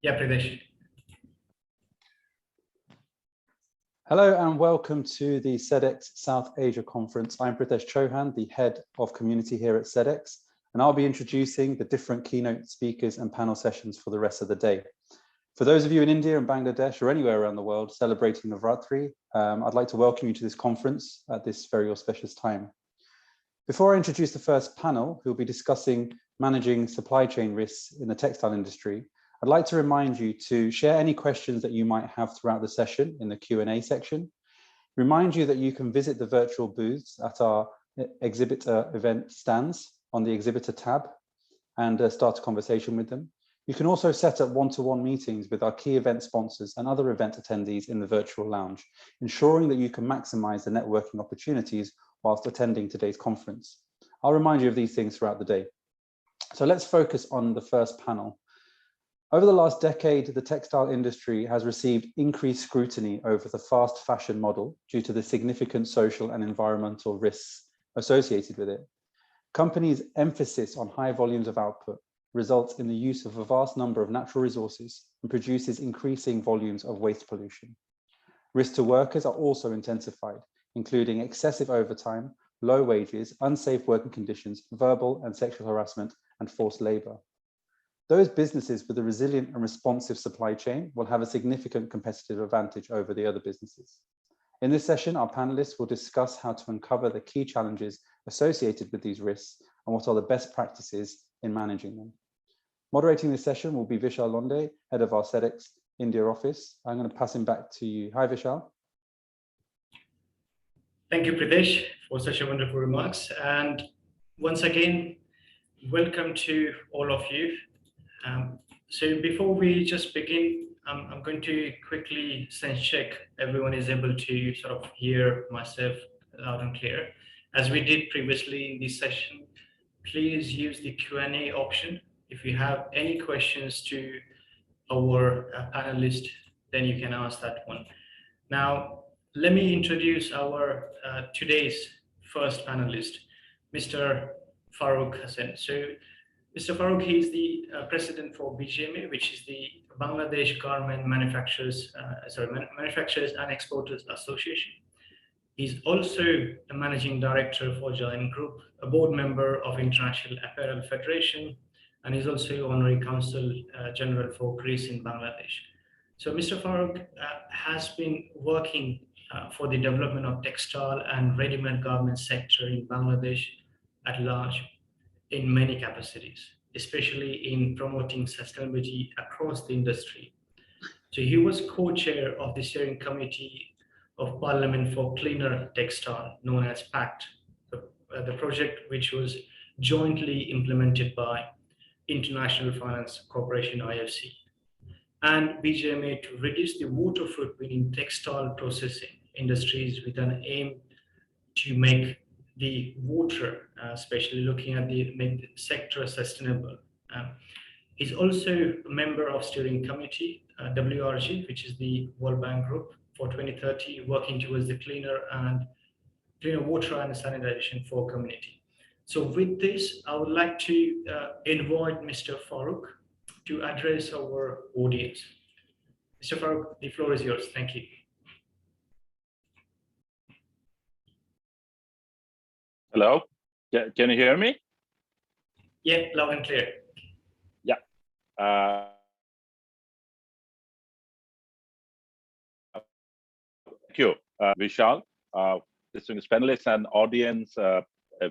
Yeah, Pradesh. Hello and welcome to the Sedex South Asia Conference. I'm Pradesh Chauhan, the head of community here at Sedex, and I'll be introducing the different keynote speakers and panel sessions for the rest of the day. For those of you in India and Bangladesh or anywhere around the world celebrating Navratri, I'd like to welcome you to this conference at this very auspicious time. Before I introduce the first panel, who will be discussing managing supply chain risks in the textile industry, I'd like to remind you to share any questions that you might have throughout the session in the Q&A section. Remind you that you can visit the virtual booths at our exhibitor event stands on the exhibitor tab and start a conversation with them. You can also set up one-to-one meetings with our key event sponsors and other event attendees in the virtual lounge, ensuring that you can maximize the networking opportunities whilst attending today's conference. I'll remind you of these things throughout the day. So let's focus on the first panel. Over the last decade, the textile industry has received increased scrutiny over the fast fashion model due to the significant social and environmental risks associated with it. Companies' emphasis on high volumes of output results in the use of a vast number of natural resources and produces increasing volumes of waste pollution. Risks to workers are also intensified, including excessive overtime, low wages, unsafe working conditions, verbal and sexual harassment, and forced labor. Those businesses with a resilient and responsive supply chain will have a significant competitive advantage over the other businesses. In this session, our panelists will discuss how to uncover the key challenges associated with these risks and what are the best practices in managing them. Moderating this session will be Vishal Londe, head of our Sedex India office. I'm going to pass him back to you. Hi, Vishal. Thank you, Pradesh, for such a wonderful remarks. And once again, welcome to all of you. So before we just begin, I'm going to quickly sense check everyone is able to sort of hear myself loud and clear. As we did previously in this session, please use the Q&A option. If you have any questions to our panelist, then you can ask that one. Now, let me introduce our today's first panelist, Mr. Farooq Hassan. So, Mr. Farooq, he is the president for BGMA, which is the Bangladesh Garment Manufacturers and Exporters Association. He's also a managing director for Giant Group, a board member of International Apparel Federation, and he's also honorary consul general for Greece in Bangladesh. So Mr. Farooq has been working for the development of textile and ready-made garment sector in Bangladesh at large in many capacities, especially in promoting sustainability across the industry. So he was co-chair of the steering committee of Parliament for Cleaner Textile, known as PACT, the project which was jointly implemented by International Finance Corporation, IFC, and BGMA to reduce the water footprint in textile processing industries with an aim to make the water, especially looking at the sector sustainable. He's also a member of steering committee, WRG, which is the World Bank Group for 2030, working towards the cleaner water and sanitation for community. So with this, I would like to invite Mr. Farooq to address our audience. Mr. Farooq, the floor is yours. Thank you. Hello, can you hear me? Yeah, loud and clear. Yeah. Thank you, Vishal. Distinguished panelists and audience, a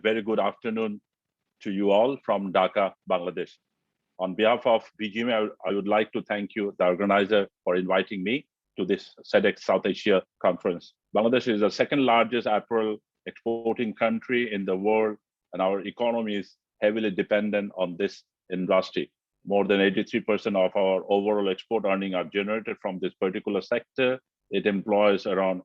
very good afternoon to you all from Dhaka, Bangladesh. On behalf of BGMA, I would like to thank you, the organizer, for inviting me to this Sedex South Asia Conference. Bangladesh is the second largest apparel exporting country in the world, and our economy is heavily dependent on this industry. More than 83% of our overall export earnings are generated from this particular sector. It employs around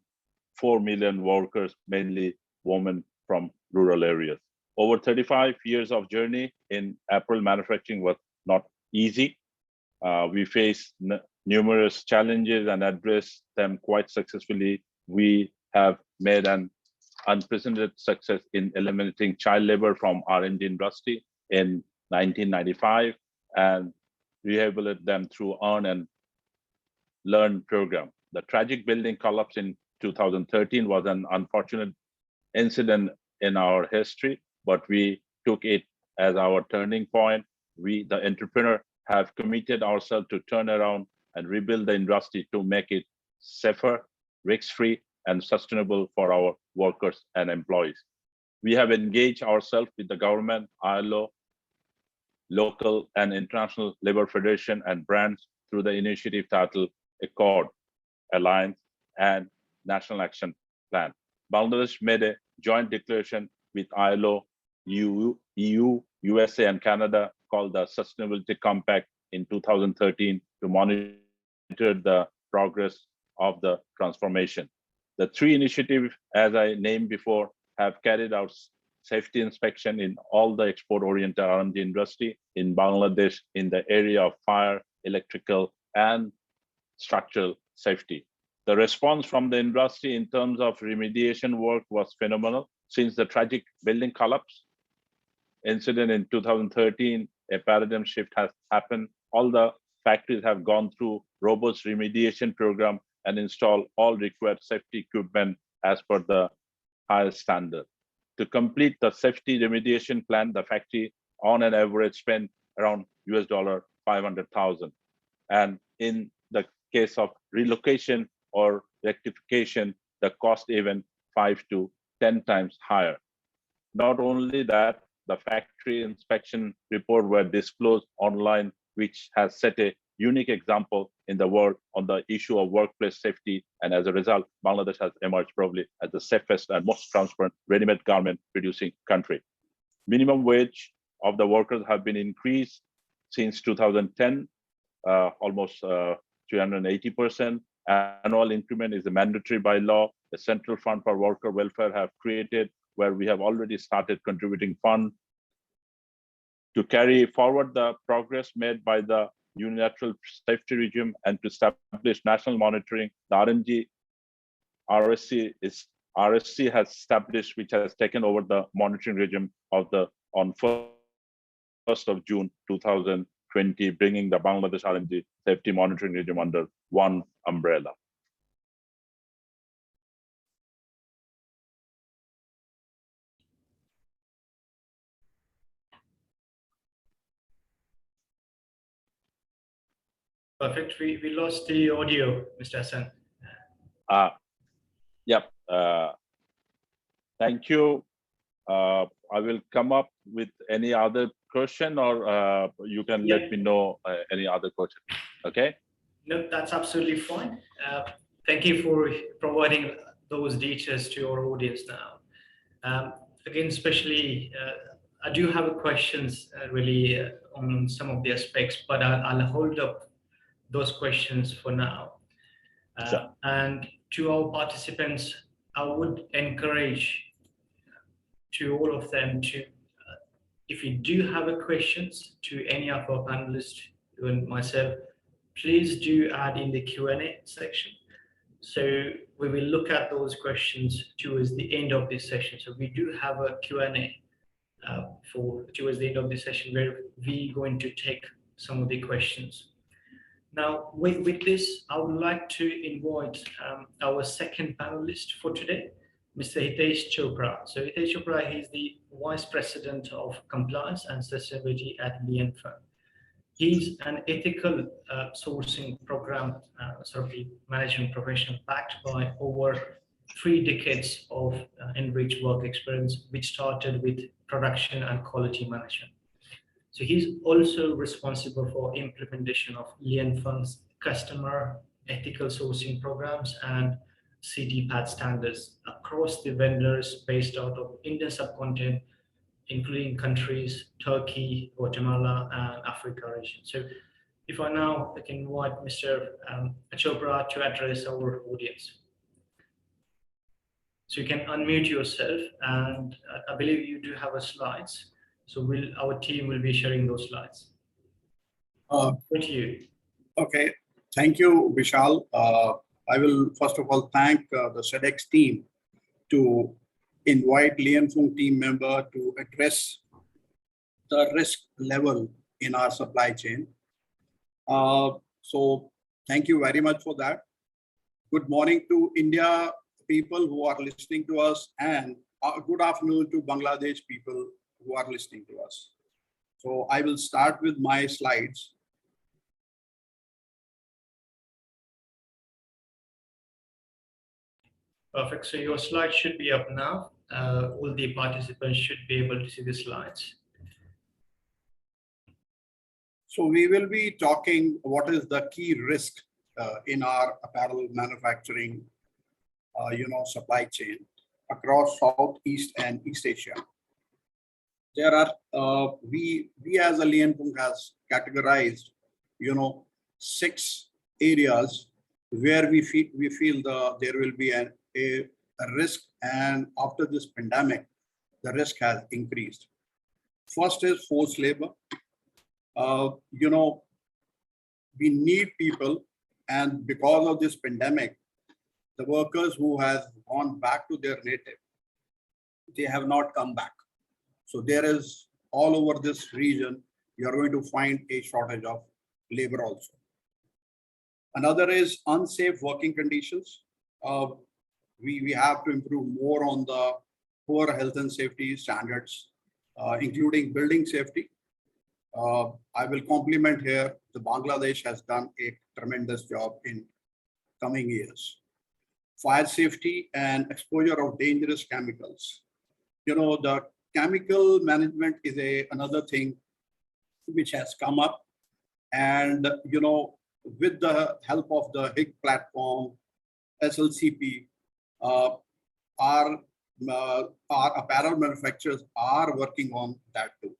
4 million workers, mainly women from rural areas. Over 35 years of journey in apparel manufacturing was not easy. We faced numerous challenges and addressed them quite successfully. We have made an unprecedented success in eliminating child labor from R&D industry in 1995, and rehabilitate them through Earn and Learn program. The tragic building collapse in 2013 was an unfortunate incident in our history, but we took it as our turning point. We, the entrepreneur, have committed ourselves to turn around and rebuild the industry to make it safer, risk-free, and sustainable for our workers and employees. We have engaged ourselves with the government, ILO, local and international labor federation, and brands through the initiative titled Accord, Alliance, and National Action Plan. Bangladesh made a joint declaration with ILO, EU, USA, and Canada called the Sustainability Compact in 2013 to monitor the progress of the transformation. The three initiatives, as I named before, have carried out safety inspection in all the export-oriented R&D industry in Bangladesh in the area of fire, electrical, and structural safety. The response from the industry in terms of remediation work was phenomenal. Since the tragic building collapse incident in 2013, a paradigm shift has happened. All the factories have gone through robust remediation program and installed all required safety equipment as per the highest standard. To complete the safety remediation plan, the factory on an average spent around $500,000. And in the case of relocation or rectification, the cost even 5 to 10 times higher. Not only that, the factory inspection report were disclosed online, which has set a unique example in the world on the issue of workplace safety. And as a result, Bangladesh has emerged probably as the safest and most transparent ready-made garment producing country. Minimum wage of the workers have been increased since 2010, almost 380%. Annual increment is a mandatory by law. The Central Fund for Worker Welfare have created, where we have already started contributing fund to carry forward the progress made by the unilateral safety regime and to establish national monitoring. The RSC has established, which has taken over the monitoring regime of the on 1st of June 2020, bringing the Bangladesh R&D safety monitoring regime under one umbrella. Perfect. We lost the audio, Mr. Hassan. Yep. Thank you. I will come up with any other question, or you can let me know any other question. Okay. No, that's absolutely fine. Thank you for providing those details to our audience now. Again, especially, I do have questions really on some of the aspects, but I'll hold up those questions for now. Sure. And to our participants, I would encourage to all of them to, if you do have questions to any of our panelists, even myself, please do add in the Q&A section. So we will look at those questions towards the end of this session. So we do have a Q&A towards the end of the session where we're going to take some of the questions. Now, with this, I would like to invite our second panelist for today, Mr. Hitesh Chopra. So Hitesh Chopra, he's the Vice President of Compliance and Sustainability at Lien Firm. He's an ethical sourcing program management professional backed by over 3 decades of enriched work experience, which started with production and quality management. So he's also responsible for implementation of Lien Firm's customer ethical sourcing programs and CDPAT standards across the vendors based out of Indian subcontinent, including countries Turkey, Guatemala, and Africa region. So if I can invite Mr. Chopra to address our audience. So you can unmute yourself, and I believe you do have slides. So our team will be sharing those slides. Over to you. Okay, thank you, Vishal. I will first of all thank the Sedex team to invite Lien Firm team member to address the risk level in our supply chain. So thank you very much for that. Good morning to India people who are listening to us, and good afternoon to Bangladesh people who are listening to us. So I will start with my slides. Perfect. So your slide should be up now. All the participants should be able to see the slides. So we will be talking what is the key risk in our apparel manufacturing, supply chain across Southeast and East Asia. There are we as a Lianfeng has categorized, 6 areas where we feel there will be a risk, and after this pandemic, the risk has increased. First is forced labor. We need people, and because of this pandemic, the workers who have gone back to their native, they have not come back. So there is all over this region, you are going to find a shortage of labor also. Another is unsafe working conditions. We have to improve more on the poor health and safety standards, including building safety. I will compliment here, the Bangladesh has done a tremendous job in coming years. Fire safety and exposure of dangerous chemicals. The chemical management is another thing which has come up, and with the help of the HIG platform, SLCP, our apparel manufacturers are working on that too.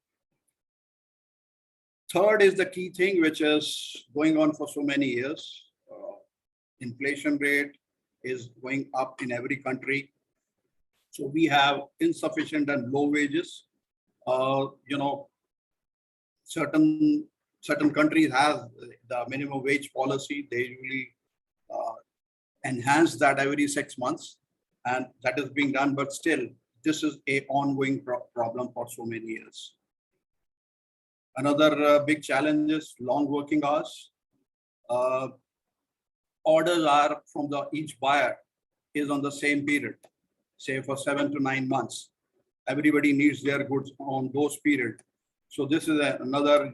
Third is the key thing which is going on for so many years. Inflation rate is going up in every country. So we have insufficient and low wages. Certain countries have the minimum wage policy. They usually enhance that every 6 months, and that is being done. But still, this is an ongoing problem for so many years. Another big challenge is long working hours. Orders are from each buyer is on the same period, say for 7 to 9 months. Everybody needs their goods on those periods. So this is another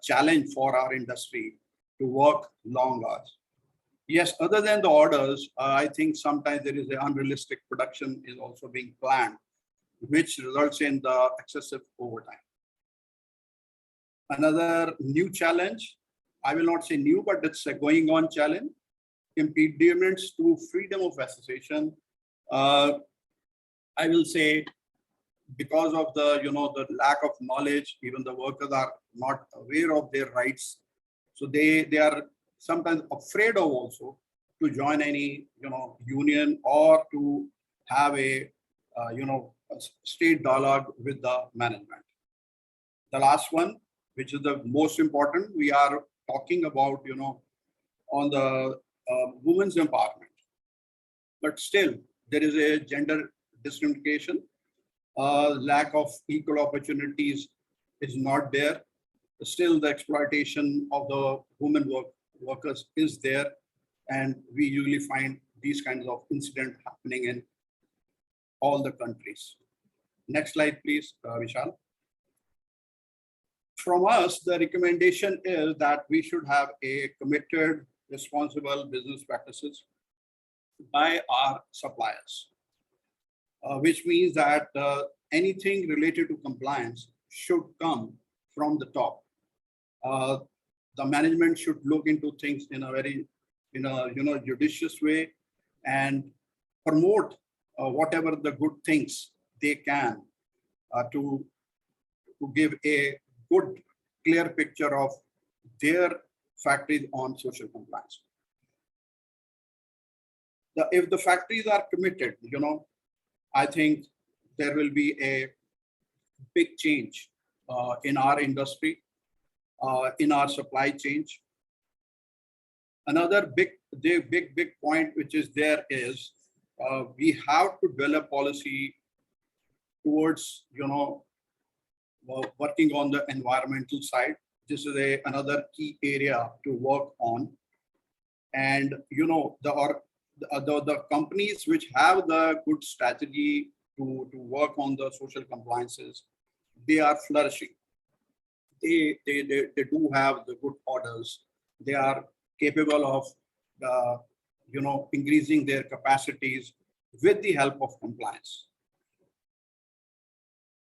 challenge for our industry to work long hours. Yes, other than the orders, I think sometimes there is an unrealistic production is also being planned, which results in the excessive overtime. Another new challenge, I will not say new, but it's a going on challenge, impediments to freedom of association. I will say because of the lack of knowledge, even the workers are not aware of their rights. So they are sometimes afraid of also to join any union or to have a straight dialogue with the management. The last one, which is the most important, we are talking about on the women's empowerment, but still there is a gender discrimination. Lack of equal opportunities is not there. Still, the exploitation of the women workers is there, and we usually find these kinds of incidents happening in all the countries. Next slide, please, Vishal. From us, the recommendation is that we should have a committed, responsible business practices by our suppliers, which means that anything related to compliance should come from the top. The management should look into things in a very, judicious way and promote whatever the good things they can to give a good, clear picture of their factories on social compliance. If the factories are committed, I think there will be a big change in our industry, in our supply chain. Another big point which is there is we have to develop policy towards working on the environmental side. this is another key area to work on. And the companies which have the good strategy to work on the social compliances, they are flourishing. They do have the good orders. They are capable of increasing their capacities with the help of compliance.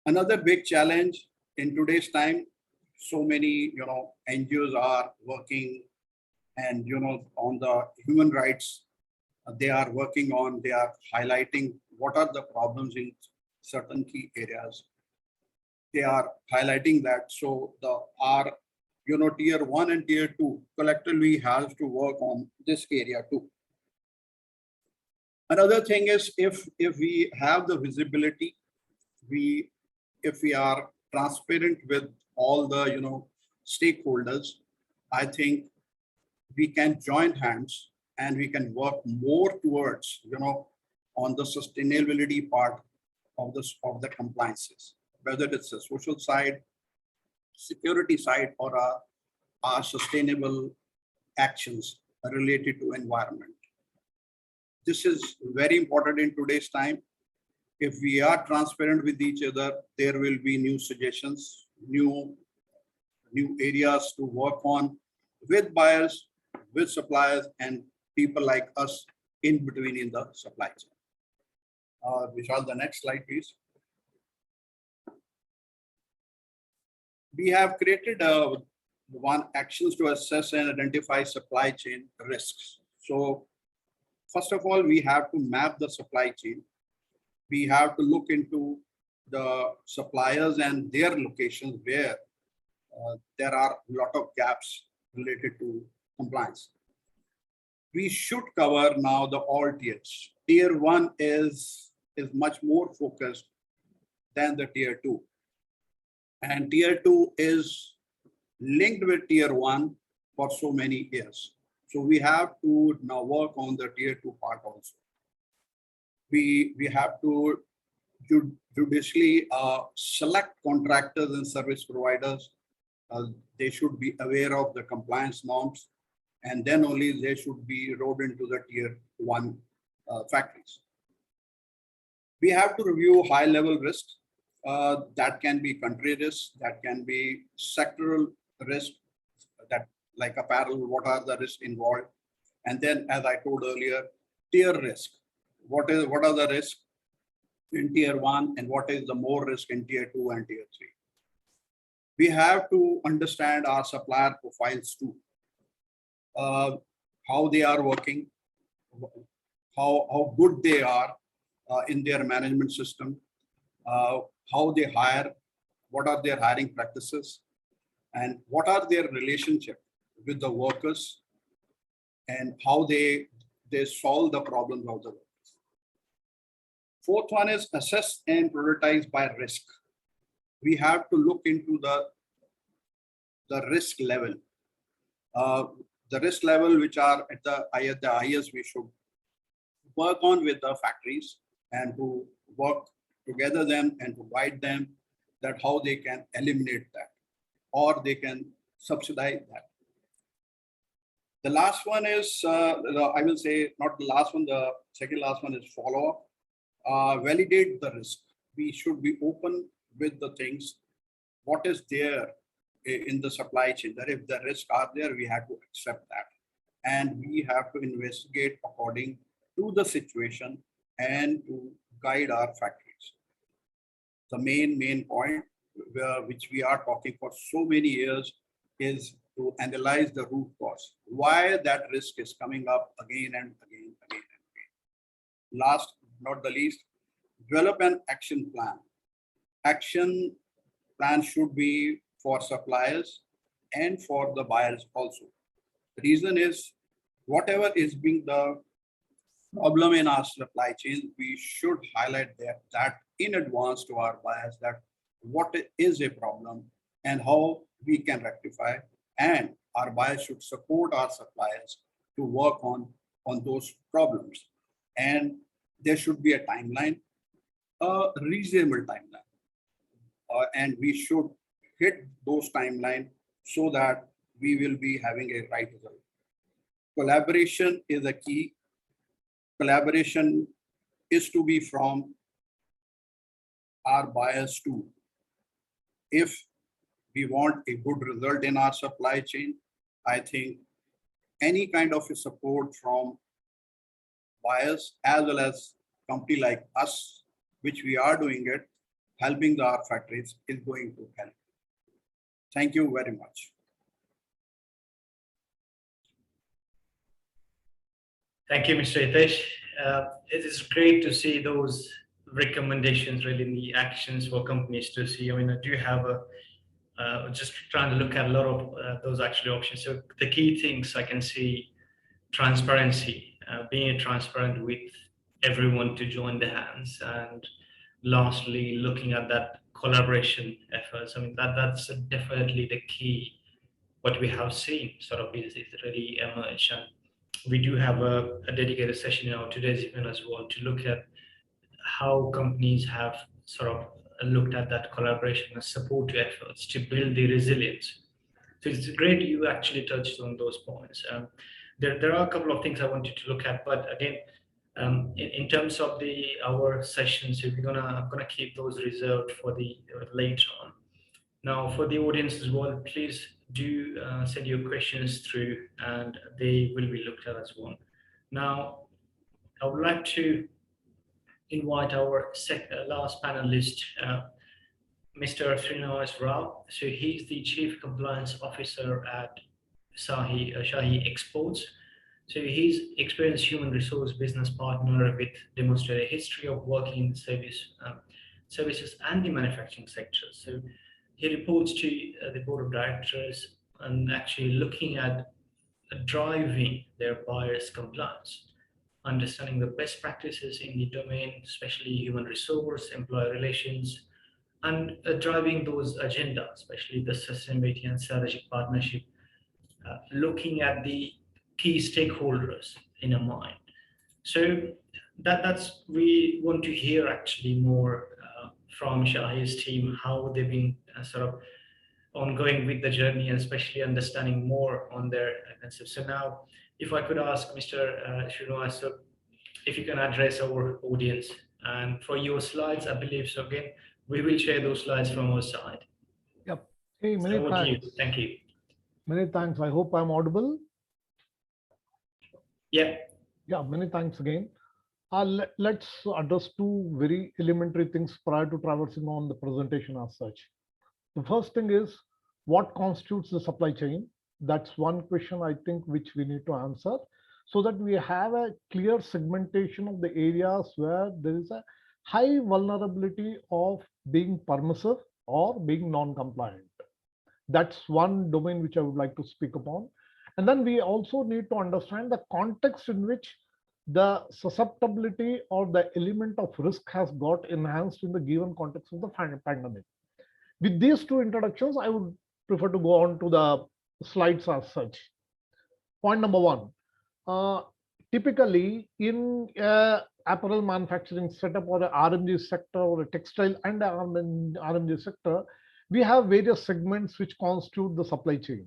Another big challenge in today's time, so many NGOs are working, and on the human rights they are working on. They are highlighting what are the problems in certain key areas. They are highlighting that. So our tier 1 and tier 2 collectively has to work on this area too. Another thing is, if we have the visibility, if we are transparent with all the stakeholders, I think we can join hands and we can work more towards on the sustainability part of the compliances, whether it's a social side, security side, or our sustainable actions related to environment. This is very important in today's time. If we are transparent with each other, there will be new suggestions, new areas to work on with buyers, with suppliers, and people like us in between in the supply chain. Vishal, the next slide, please. We have created one actions to assess and identify supply chain risks. So first of all, we have to map the supply chain. We have to look into the suppliers and their locations where there are a lot of gaps related to compliance. We should cover now the all tiers. Tier 1 is much more focused than the tier 2. And tier 2 is linked with tier 1 for so many years. So we have to now work on the tier 2 part also. We have to judiciously select contractors and service providers. They should be aware of the compliance norms, and then only they should be rolled into the tier 1 factories. We have to review high-level risks. That can be country risk, that can be sectoral risk, that like apparel, what are the risks involved? And then, as I told earlier, tier risk. What are the risks in tier 1 and what is the more risk in tier 2 and tier 3? We have to understand our supplier profiles too. How they are working, how good they are in their management system, how they hire, what are their hiring practices, and what are their relationship with the workers, and how they solve the problems of the workers. Fourth one is assess and prioritize by risk. We have to look into the risk level. The risk level which are at the highest, we should work on with the factories and to work together them and to guide them that how they can eliminate that or they can subsidize that. The last one is, I will say not the last one, the second last one is follow up. Validate the risk. We should be open with the things, what is there in the supply chain, that if the risks are there, we have to accept that. And we have to investigate according to the situation and to guide our factories. The main point which we are talking for so many years is to analyze the root cause, why that risk is coming up again and again. Last but not the least, develop an action plan. Action plan should be for suppliers and for the buyers also. The reason is, whatever is being the problem in our supply chain, we should highlight that in advance to our buyers, that what is a problem and how we can rectify, and our buyers should support our suppliers to work on those problems. And there should be a timeline, a reasonable timeline, and we should hit those timelines so that we will be having a right result. Collaboration is a key. Collaboration is to be from our buyers too. If we want a good result in our supply chain, I think any kind of a support from buyers as well as company like us, which we are doing it, helping our factories is going to help. Thank you very much. Thank you, Mr. Hitesh. It is great to see those recommendations, really, in the actions for companies to see. I mean, I do have just trying to look at a lot of those actually options. So the key things I can see: transparency, being transparent with everyone to join the hands, and lastly, looking at that collaboration efforts. I mean, that's definitely the key. What we have seen sort of is really emerge, and we do have a dedicated session in our today's event as well to look at how companies have sort of looked at that collaboration and support efforts to build the resilience. So it's great you actually touched on those points. There are a couple of things I wanted to look at, but again, in terms of our sessions, we're gonna keep those reserved for the later on. Now, for the audience as well, please do send your questions through, and they will be looked at as well. Now, I would like to invite our last panelist, Mr. Srinivas Rao. So he's the Chief Compliance Officer at Shahi Exports. So he's experienced human resource business partner with demonstrated history of working in services and the manufacturing sector. So he reports to the board of directors and actually looking at driving their buyers' compliance, understanding the best practices in the domain, especially human resource, employee relations, and driving those agendas, especially the sustainability and strategic partnership, looking at the key stakeholders in a mind. So that's we want to hear actually more from Shahi's team, how they've been sort of ongoing with the journey, and especially understanding more on their concepts. So now, if I could ask Mr. Srinivas, so if you can address our audience, and for your slides, I believe so. Again, we will share those slides from our side. Yep. Hey, many So thanks. Thank you. Many thanks. I hope I'm audible. Yeah. Yeah, many thanks again. Let's address two very elementary things prior to traversing on the presentation as such. The first thing is, what constitutes the supply chain? That's one question I think which we need to answer, so that we have a clear segmentation of the areas where there is a high vulnerability of being permissive or being non-compliant. That's one domain which I would like to speak upon. And then we also need to understand the context in which the susceptibility or the element of risk has got enhanced in the given context of the pandemic. With these two introductions, I would prefer to go on to the slides as such. Point number one, typically in apparel manufacturing setup or the RMG sector or a textile and RMG sector, we have various segments which constitute the supply chain.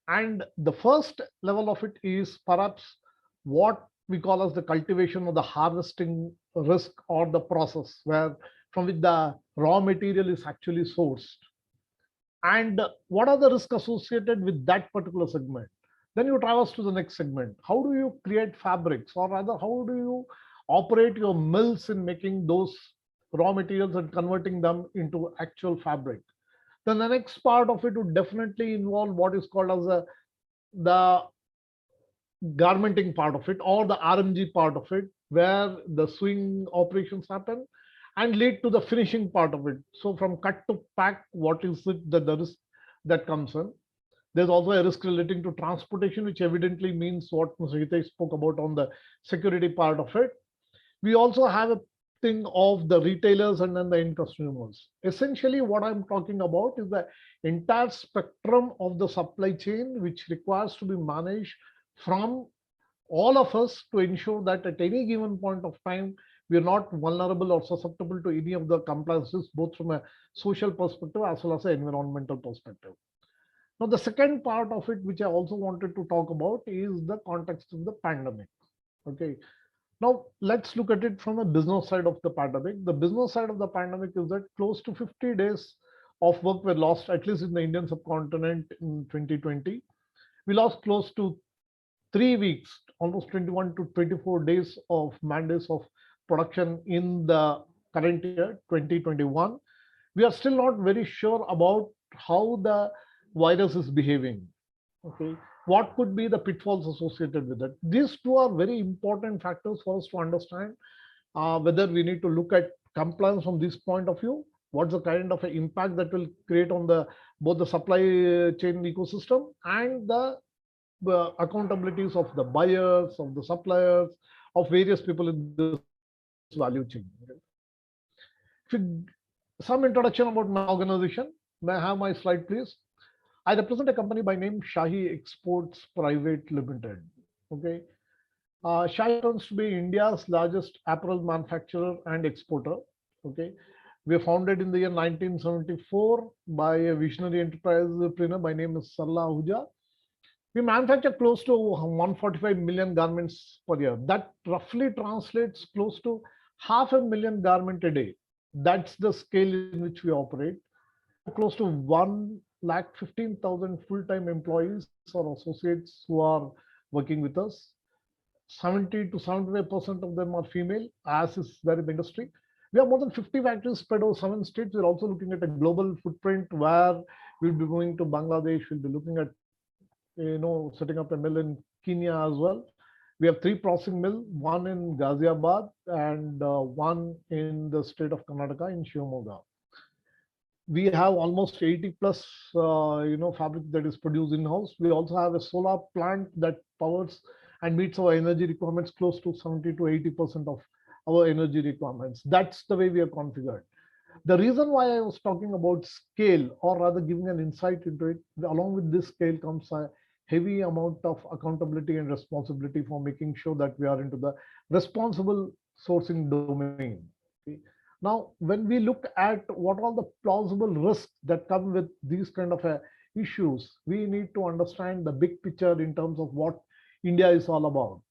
And the first level of it is perhaps what we call as the cultivation or the harvesting risk or the process where from which the raw material is actually sourced. And what are the risks associated with that particular segment? Then you traverse to the next segment. How do you create fabrics, or rather, how do you operate your mills in making those raw materials and converting them into actual fabric? Then the next part of it would definitely involve what is called as the garmenting part of it, or the RMG part of it, where the sewing operations happen and lead to the finishing part of it. So from cut to pack, what is it that the risk that comes in? There's also a risk relating to transportation, which evidently means what Mr. Hitesh spoke about on the security part of it. We also have a thing of the retailers and then the end consumers. Essentially, what I'm talking about is the entire spectrum of the supply chain, which requires to be managed from all of us to ensure that at any given point of time, we are not vulnerable or susceptible to any of the compliances, both from a social perspective as well as an environmental perspective. Now, the second part of it, which I also wanted to talk about, is the context of the pandemic. Okay. Now, let's look at it from a business side of the pandemic. The business side of the pandemic is that close to 50 days of work were lost, at least in the Indian subcontinent in 2020. We lost close to 3 weeks, almost 21 to 24 days of man-days of production in the current year, 2021. We are still not very sure about how the virus is behaving. Okay, what could be the pitfalls associated with it? These two are very important factors for us to understand whether we need to look at compliance from this point of view. What's the kind of impact that will create on the both the supply chain ecosystem and the accountabilities of the buyers, of the suppliers, of various people in this value chain. Some introduction about my organization. May I have my slide, please? I represent a company by name Shahi Exports Private Limited. Okay, Shahi happens to be India's largest apparel manufacturer and exporter. Okay, we were founded in the year 1974 by a visionary entrepreneur by name is Sarla Ahuja. We manufacture close to 145 million garments per year. That roughly translates close to 500,000 garments a day. That's the scale in which we operate. Close to 1,15,000 full-time employees or associates who are working with us. 70 to 75% of them are female, as is there in the industry. We have more than 50 factories spread over 7 states. We're also looking at a global footprint where we'll be going to Bangladesh. We'll be looking at setting up a mill in Kenya as well. We have 3 processing mills, one in Ghaziabad and one in the state of Karnataka in Shivamogga. We have almost 80 plus fabric that is produced in-house. We also have a solar plant that powers and meets our energy requirements close to 70 to 80% of our energy requirements. That's the way we are configured. The reason why I was talking about scale, or rather giving an insight into it, along with this scale comes a heavy amount of accountability and responsibility for making sure that we are into the responsible sourcing domain. Okay. Now, when we look at what all the plausible risks that come with these kind of issues, we need to understand the big picture in terms of what India is all about.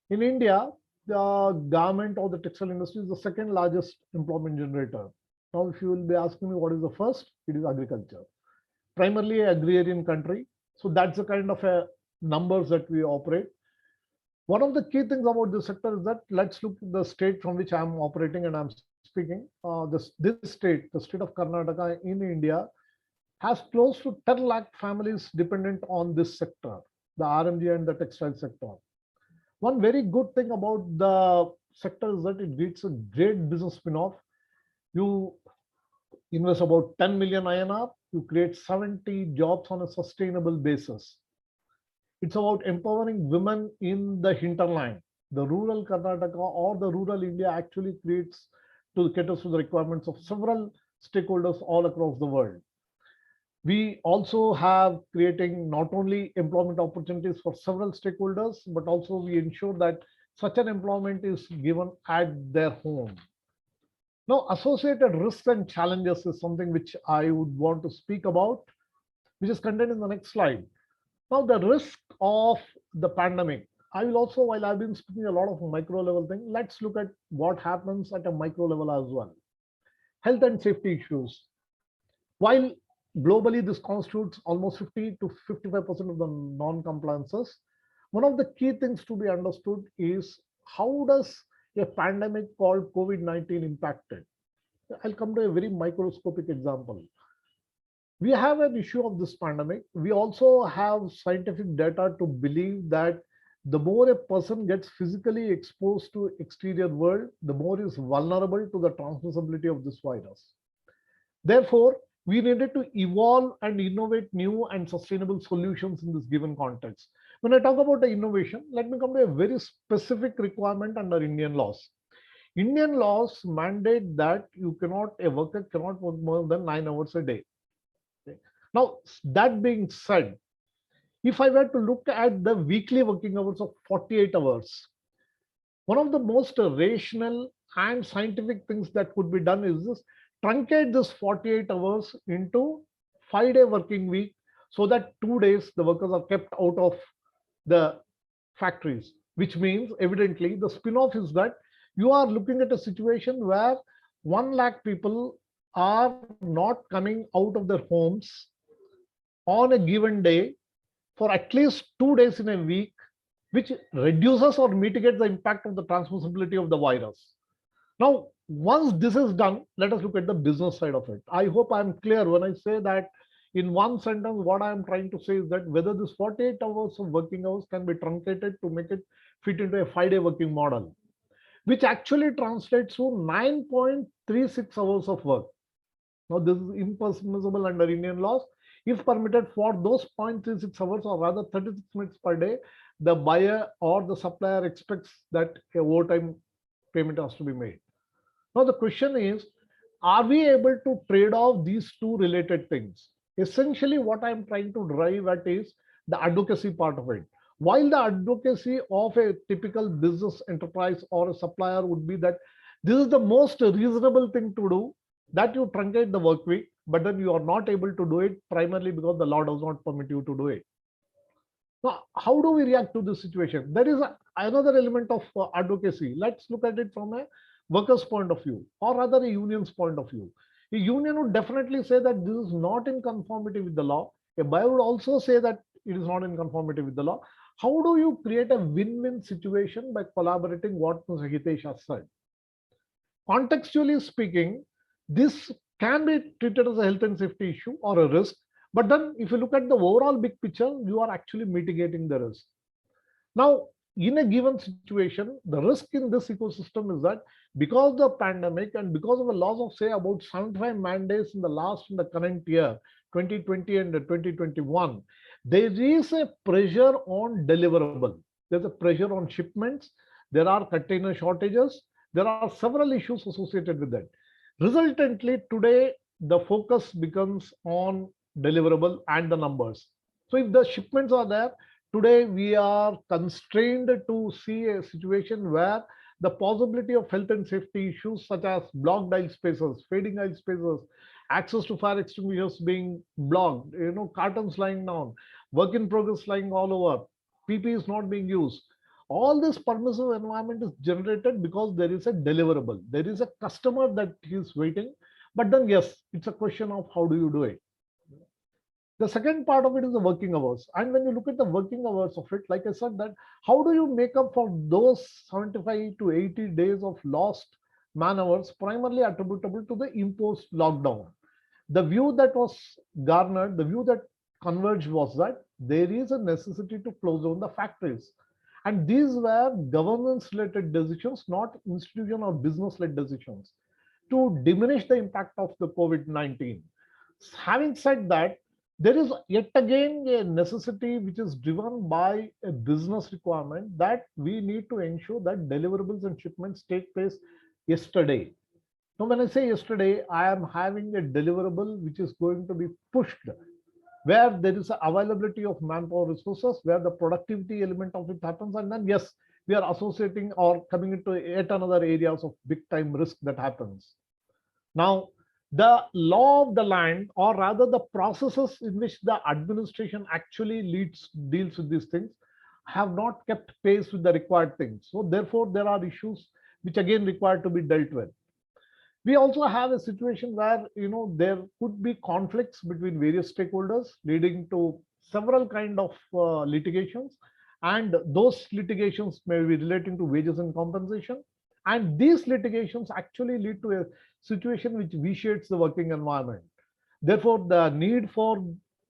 In India, the garment or the textile industry is the second largest employment generator. Now, if you will be asking me what is the first, it is agriculture. Primarily an agrarian country. So that's the kind of numbers that we operate. One of the key things about this sector is that let's look at the state from which I'm operating and I'm speaking. This state, the state of Karnataka in India, has close to 10 lakh families dependent on this sector, the RMG and the textile sector. One very good thing about the sector is that it gets a great business spin-off. You invest about 10 million INR, you create 70 jobs on a sustainable basis. It's about empowering women in the hinterland. The rural Karnataka or the rural India actually caters to the requirements of several stakeholders all across the world. We also have creating not only employment opportunities for several stakeholders, but also we ensure that such an employment is given at their home. Now, associated risks and challenges is something which I would want to speak about, which is contained in the next slide. Now, the risk of the pandemic. I will also, while I've been speaking a lot of micro level thing, let's look at what happens at a micro level as well. Health and safety issues. While globally this constitutes almost 50 to 55% of the non-compliances, one of the key things to be understood is how does a pandemic called COVID-19 impacted? I'll come to a very microscopic example. We have an issue of this pandemic. We also have scientific data to believe that the more a person gets physically exposed to exterior world, the more is vulnerable to the transmissibility of this virus. Therefore, we needed to evolve and innovate new and sustainable solutions in this given context. When I talk about the innovation, let me come to a very specific requirement under Indian laws. Indian laws mandate that a worker cannot work more than 9 hours a day. Okay. Now, that being said, if I were to look at the weekly working hours of 48 hours, one of the most rational and scientific things that could be done is this: truncate this 48 hours into 5-day working week so that 2 days the workers are kept out of the factories, which means evidently the spin-off is that you are looking at a situation where 1 lakh people are not coming out of their homes on a given day for at least 2 days in a week, which reduces or mitigates the impact of the transmissibility of the virus. Now, once this is done, let us look at the business side of it. I hope I'm clear when I say that in one sentence, what I'm trying to say is that whether this 48 hours of working hours can be truncated to make it fit into a 5-day working model, which actually translates to 9.36 hours of work. Now, this is impermissible under Indian laws. If permitted for those 0.36 hours or rather 36 minutes per day, the buyer or the supplier expects that a overtime payment has to be made. Now, the question is, are we able to trade off these two related things? Essentially, what I'm trying to drive at is the advocacy part of it. While the advocacy of a typical business enterprise or a supplier would be that this is the most reasonable thing to do, that you truncate the work week, but then you are not able to do it primarily because the law does not permit you to do it. Now, how do we react to this situation? There is another element of advocacy. Let's look at it from a worker's point of view, or rather a union's point of view. A union would definitely say that this is not in conformity with the law. A buyer would also say that it is not in conformity with the law. How do you create a win-win situation by collaborating what Mr. Hitesh has said? Contextually speaking, this can be treated as a health and safety issue or a risk. But then if you look at the overall big picture, you are actually mitigating the risk. Now, in a given situation, the risk in this ecosystem is that because of the pandemic and because of the loss of, say, about 75 mandates in the current year, 2020 and 2021, there is a pressure on deliverable. There's a pressure on shipments. There are container shortages. There are several issues associated with that. Resultantly, today, the focus becomes on deliverable and the numbers. So if the shipments are there, today we are constrained to see a situation where the possibility of health and safety issues such as blocked aisle spaces, fading aisle spaces, access to fire extinguishers being blocked, cartons lying down, work in progress lying all over, PP is not being used. All this permissive environment is generated because there is a deliverable. There is a customer that is waiting. But then, yes, it's a question of how do you do it. The second part of it is the working hours. And when you look at the working hours of it, like I said, that how do you make up for those 75 to 80 days of lost man hours, primarily attributable to the imposed lockdown? The view that was garnered, the view that converged was that there is a necessity to close down the factories. And these were governance-related decisions, not institution or business-led decisions, to diminish the impact of the COVID-19. Having said that, there is yet again a necessity which is driven by a business requirement that we need to ensure that deliverables and shipments take place yesterday. Now, when I say yesterday, I am having a deliverable which is going to be pushed where there is availability of manpower resources, where the productivity element of it happens. And then, yes, we are associating or coming into yet another areas of big time risk that happens. Now, the law of the land, or rather the processes in which the administration actually deals with these things, have not kept pace with the required things. So therefore, there are issues which again require to be dealt with. We also have a situation where there could be conflicts between various stakeholders leading to several kind of litigations, and those litigations may be relating to wages and compensation. And these litigations actually lead to a situation which vitiates the working environment. Therefore, the need for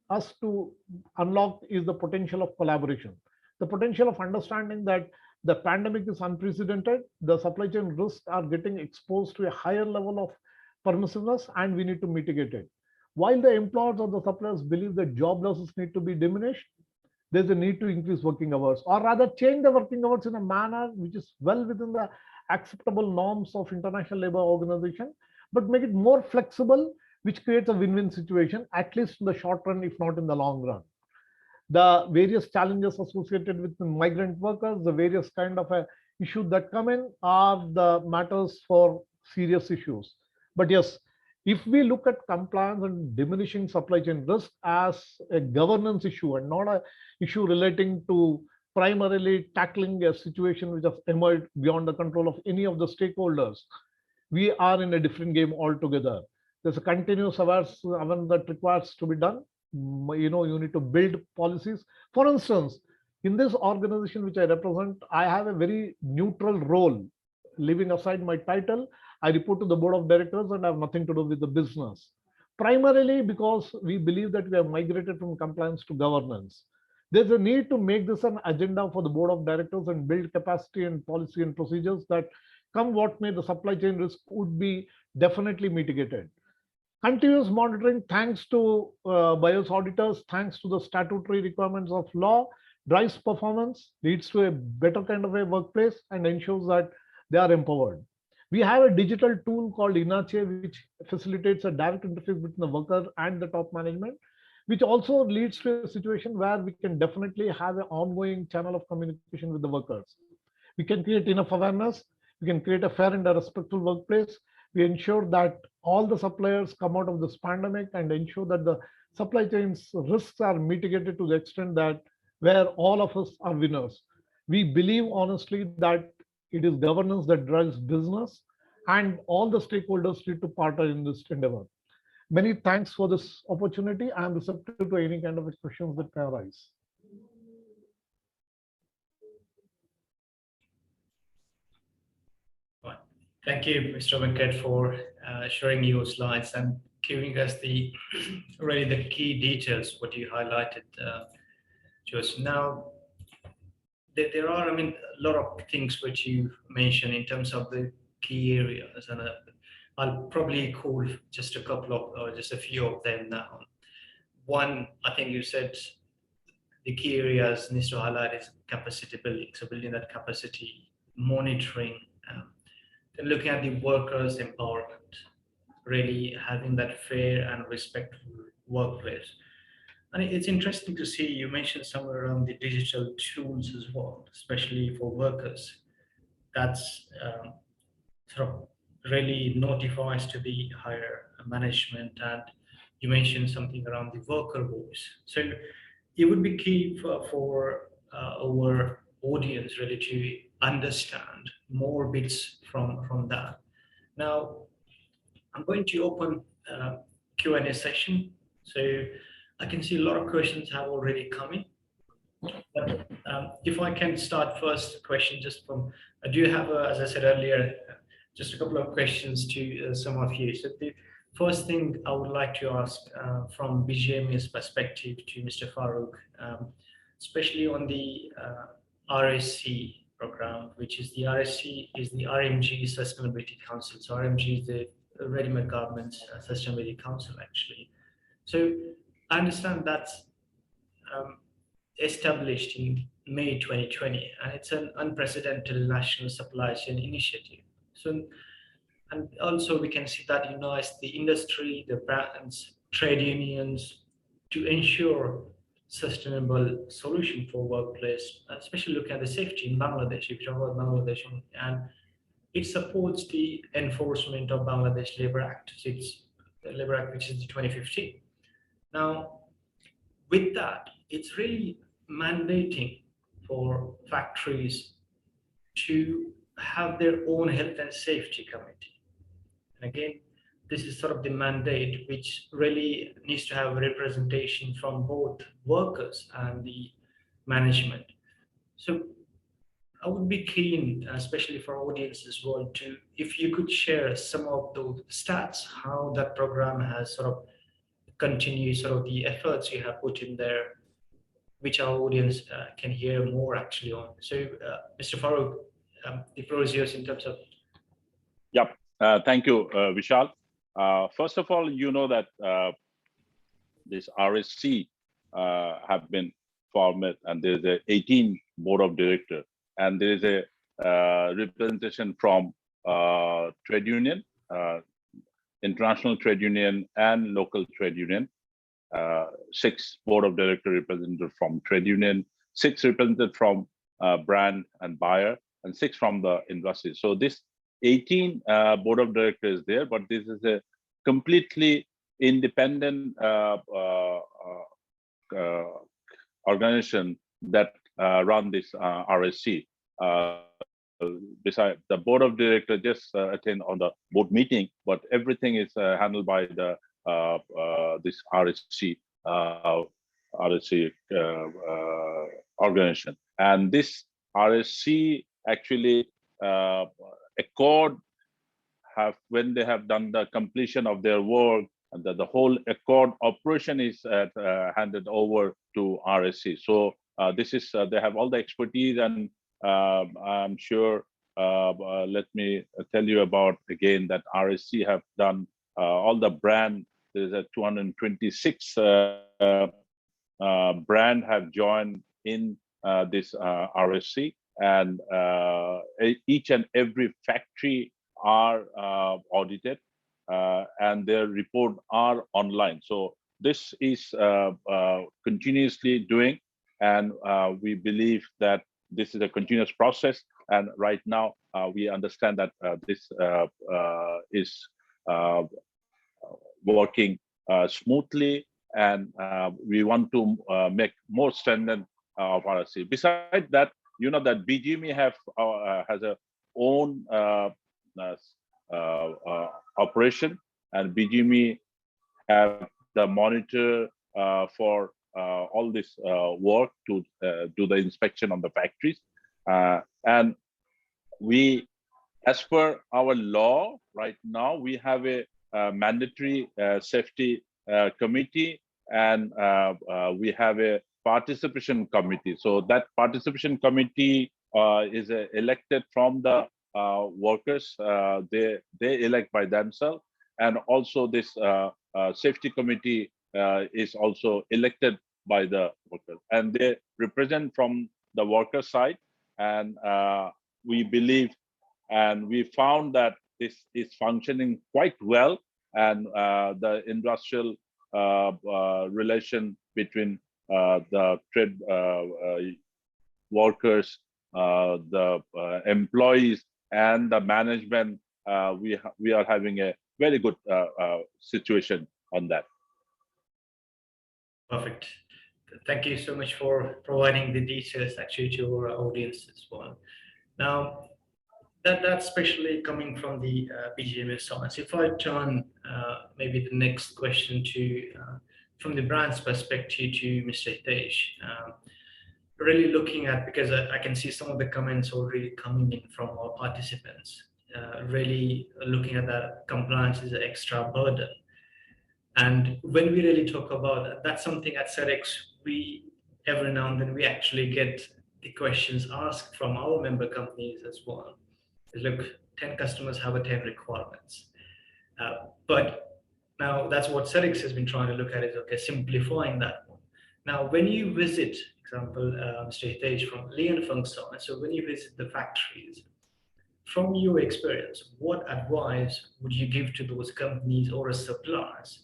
us to unlock is the potential of collaboration, the potential of understanding that the pandemic is unprecedented, the supply chain risks are getting exposed to a higher level of permissiveness, and we need to mitigate it. While the employers or the suppliers believe that job losses need to be diminished, there's a need to increase working hours, or rather change the working hours in a manner which is well within the acceptable norms of International Labour Organization, but make it more flexible, which creates a win-win situation, at least in the short run, if not in the long run. The various challenges associated with the migrant workers, the various kind of issues that come in are the matters for serious issues. But yes, If we look at compliance and diminishing supply chain risk as a governance issue and not a issue relating to primarily tackling a situation which has emerged beyond the control of any of the stakeholders, we are in a different game altogether. There's a continuous awareness that requires to be done. You need to build policies. For instance, in this organization which I represent, I have a very neutral role. Leaving aside my title, I report to the board of directors and have nothing to do with the business. Primarily because we believe that we have migrated from compliance to governance. There's a need to make this an agenda for the board of directors and build capacity and policy and procedures that, come what may, the supply chain risk would be definitely mitigated. Continuous monitoring, thanks to BIOS auditors, thanks to the statutory requirements of law, drives performance, leads to a better kind of a workplace, and ensures that they are empowered. We have a digital tool called Inache, which facilitates a direct interface between the worker and the top management, which also leads to a situation where we can definitely have an ongoing channel of communication with the workers. We can create enough awareness. We can create a fair and a respectful workplace. We ensure that all the suppliers come out of this pandemic and ensure that the supply chain's risks are mitigated to the extent that where all of us are winners. We believe honestly that it is governance that drives business, and all the stakeholders need to partner in this endeavor. Many thanks for this opportunity. I am receptive to any kind of questions that may arise. Thank you, Mr. Venkat, for sharing your slides and giving us the really the key details, what you highlighted, Joseph. Now, there are, I mean, a lot of things which you mentioned in terms of the key areas, and I'll probably call just a couple of, or just a few of them now. One, I think you said the key areas needs to highlight is capacity building. So building that capacity, monitoring, then looking at the workers' empowerment, really having that fair and respectful workplace. And it's interesting to see you mentioned somewhere around the digital tools as well, especially for workers. That's sort of really notifies to the higher management, and you mentioned something around the worker voice. So it would be key for our audience really to understand more bits from that. Now, I'm going to open Q&A session. So I can see a lot of questions have already come in. But if I can start first question just from, I do have, as I said earlier, just a couple of questions to some of you. So the first thing I would like to ask from BGMA's perspective to Mr. Farooq, especially on the RSC program, which is the RSC is the RMG Sustainability Council. So RMG is the Ready-Made Garments Sustainability Council, actually. So I understand that's established in May 2020, and it's an unprecedented national supply chain initiative. So, and also we can see that unites the industry, the brands, trade unions to ensure sustainable solution for workplace, especially looking at the safety in Bangladesh, if you talk about Bangladesh, and it supports the enforcement of Bangladesh Labour Act. So it's the Labour Act, which is the 2015. Now, with that, it's really mandating for factories to have their own health and safety committee. And again, this is sort of the mandate which really needs to have representation from both workers and the management. So I would be keen, especially for audience as well, to if you could share some of those stats, how that program has sort of continued, sort of the efforts you have put in there, which our audience can hear more actually on. So Mr. Farooq, the floor is yours in terms of. Yep. Thank you, Vishal. First of all, you know that this RSC have been formed, and there's a 18 board of directors, and there is a representation from trade union, international trade union, and local trade union. 6 board of directors represented from trade union, 6 represented from brand and buyer, and 6 from the industry. So this 18 board of directors there, but this is a completely independent organization that run this RSC. Besides, the board of directors just attend on the board meeting, but everything is handled by the this RSC organization. And this RSC actually accord have, when they have done the completion of their work, and the whole accord operation is handed over to RSC. So this is they have all the expertise, and I'm sure. Let me tell you about again that RSC have done all the brand. There's a 226 brand have joined in this RSC, and each and every factory are audited, and their report are online. So this is continuously doing, and we believe that this is a continuous process. And right now, we understand that this is working smoothly, and we want to make more strengthened of RSC. Besides that, you know that BGME have has a own operation, and BGME have the monitor for all this work to do the inspection on the factories. And we, as per our law right now, we have a mandatory safety committee, and we have a participation committee. So that participation committee is elected from the workers. They elect by themselves, and also this safety committee is also elected by the workers, and they represent from the worker side. And we believe, and we found that this is functioning quite well, and the industrial relation between the trade workers, the employees, and the management, we are having a very good situation on that. Perfect. Thank you so much for providing the details actually to our audience as well. Now, that's especially coming from the BGMA side. So if I turn maybe the next question to from the brand's perspective to Mr. Hitesh, really looking at, because I can see some of the comments already coming in from our participants, really looking at that compliance is an extra burden. And when we really talk about that, that's something at Sedex, we every now and then we actually get the questions asked from our member companies as well. Look, 10 customers have a 10 requirements. But now that's what Sedex has been trying to look at, is okay, simplifying that one. Now, when you visit, example, Mr. Hitesh from Lian Feng side, so when you visit the factories, from your experience, what advice would you give to those companies or suppliers,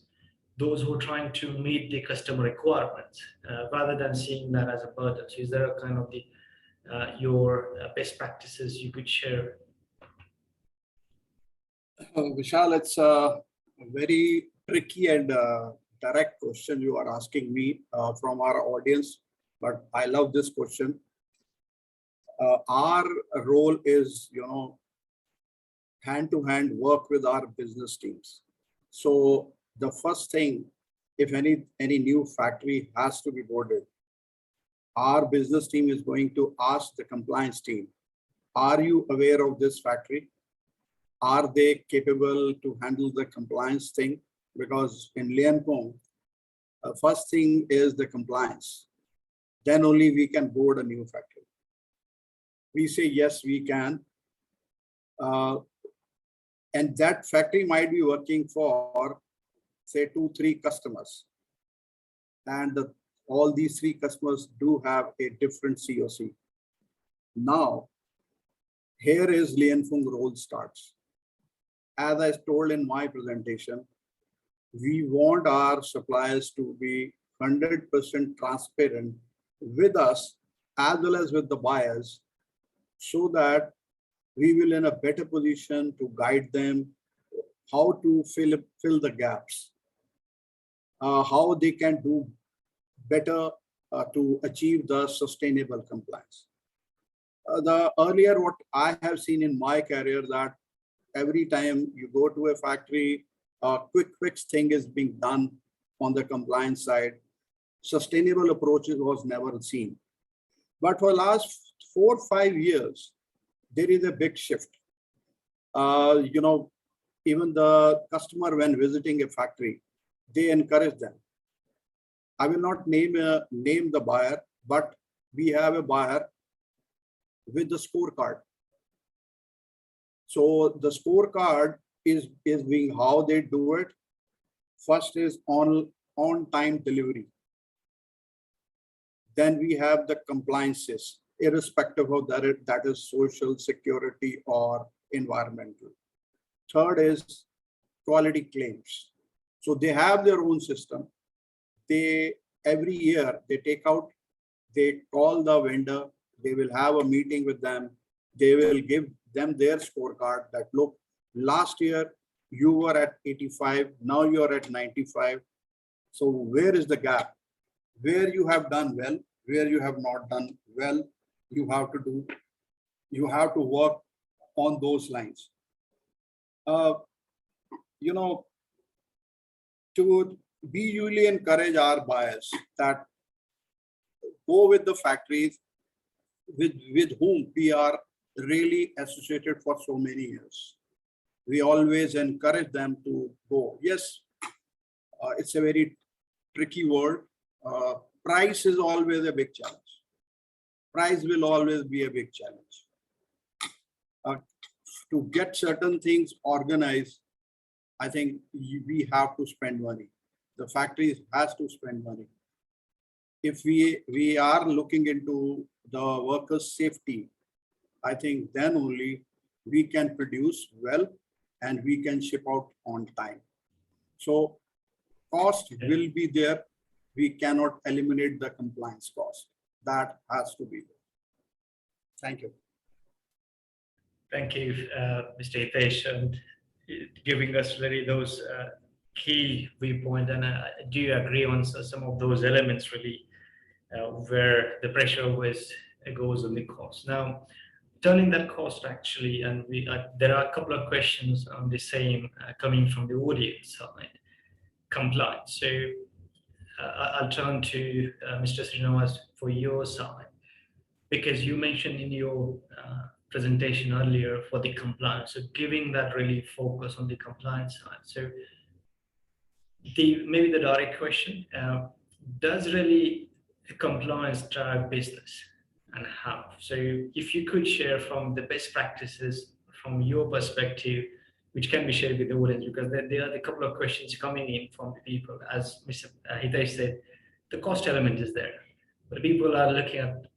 those who are trying to meet the customer requirements, rather than seeing that as a burden? So is there a kind of the your best practices you could share? Vishal, it's a very tricky and direct question you are asking me from our audience, but I love this question. Our role is, hand-to-hand work with our business teams. So the first thing, if any new factory has to be boarded, our business team is going to ask the compliance team, are you aware of this factory? Are they capable to handle the compliance thing? Because in Lianpong, first thing is the compliance. Then only we can board a new factory. We say, yes, we can. And that factory might be working for, say, 2-3 customers. And all these 3 customers do have a different COC. Now, here is Lianfeng role starts. As I told in my presentation, we want our suppliers to be 100% transparent with us as well as with the buyers, so that we will in a better position to guide them how to fill the gaps, how they can do better to achieve the sustainable compliance. The earlier what I have seen in my career that every time you go to a factory, a quick fix thing is being done on the compliance side. Sustainable approaches was never seen. But for last 4 or 5 years, there is a big shift. Even the customer when visiting a factory, they encourage them. I will not name the buyer, but we have a buyer with the scorecard. So the scorecard is being how they do it. First is on time delivery. Then we have the compliances, irrespective of that is social, security, or environmental. Third is quality claims. So they have their own system. They every year they call the vendor, they will have a meeting with them, they will give them their scorecard that look, last year you were at 85, now you are at 95. So where is the gap? Where you have done well, where you have not done well, you have to work on those lines. We usually encourage our buyers that go with the factories with whom we are really associated for so many years. We always encourage them to go. Yes, it's a very tricky world. Price is always a big challenge. Price will always be a big challenge. To get certain things organized, I think we have to spend money. The factories has to spend money. If we are looking into the workers' safety, I think then only we can produce well and we can ship out on time. So cost will be there. We cannot eliminate the compliance cost. That has to be there. Thank you. Thank you, Mr. Hitesh, and giving us really those key viewpoints. And I do agree on some of those elements really, where the pressure always goes on the cost. Now, turning that cost actually, and there are a couple of questions on the same coming from the audience side, compliance. So I'll turn to Mr. Srinivas for your side, because you mentioned in your presentation earlier for the compliance, so giving that really focus on the compliance side. So maybe the direct question, does really compliance drive business, and how? So if you could share from the best practices from your perspective, which can be shared with the audience, because there are a couple of questions coming in from the people. As Mr. Hitesh said, the cost element is there, but people are looking at